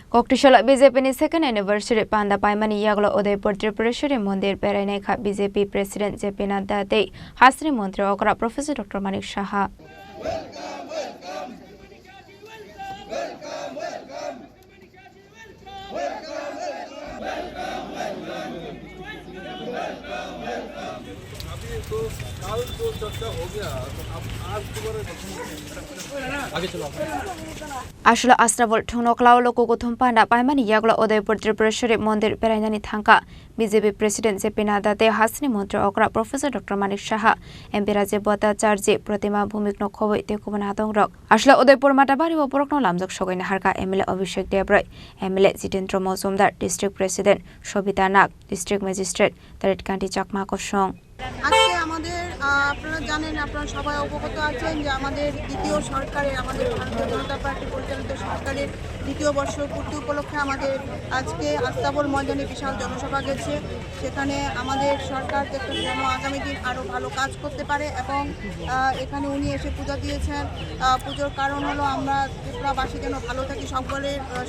Koktishala BJP ni second anniversary panda paimani yaglo Udaipur Tripureshwari Mandir Perainai kha BJP President JP Nadda dei Hasri Mantri Okra Professor Dr. Manik Saha. Ashla Astrabol Tunoklau Loko Gutumpanda Paimani Yagla Udaipur Tripureshwari Mandir Perainani Thangka BJP President JP Nadda dei Hasri Mantri Okra Professor Dr. Manik Saha MP Rajiv Bhattacharya Pratima Bhumik Nokhoi Tekubana Hatongrok Ashla Udaipur Matabari Oporokno Lamjak Sogaina Harka MLA Abhishek Debroy MLA Jitendra Mozumdar District President Shobita Nag District Magistrate Tarit Kanti Chakma Kosong আজকে আমাদের আপনারা জানেন আপনারা সবাই অবগত আছেন যে আমাদের দ্বিতীয় সরকারের আমাদের ভারতীয় জনতা পার্টি পরিচালিত সরকারের দ্বিতীয় বর্ষপূর্তি উপলক্ষে আমাদের আজকে আস্তাবল ময়দানে বিশাল জনসভা গেছে সেখানে আমাদের সরকার যেন আগামী দিন আরও ভালো কাজ করতে পারে এবং এখানে উনি এসে পূজা দিয়েছেন পুজোর কারণ হলো আমরা ত্রিপুরাবাসী যেন ভালো থাকি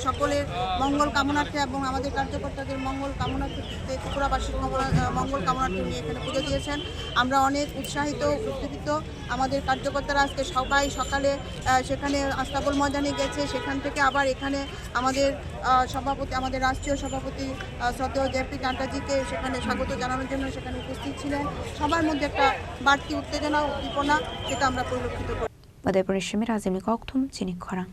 সকলের মঙ্গল কামনার্থে এবং আমাদের কার্যকর্তাদের মঙ্গল কামনার্থে ত্রিপুরাবাসীর মঙ্গল কামনার্থে উনি এখানে পুজো দিয়েছেন আমরা অনেক উৎসাহিত উদ্দীপিত আমাদের কার্যকর্তারা আজকে সবাই সকালে সেখানে আস্তাবল ময়দানে গেছে সেখান থেকে আবার এখানে আমাদের সভাপতি আমাদের রাষ্ট্রীয় সভাপতি শ্রদ্ধেয় জেপি নাড্ডাজিকে সেখানে স্বাগত জানানোর জন্য সেখানে উপস্থিত ছিলেন সবার মধ্যে একটা বাড়তি উত্তেজনা উদ্দীপনা সেটা আমরা পরিলক্ষিত করি। Udaipur Shimir Azimi Koktum Chinik Khorang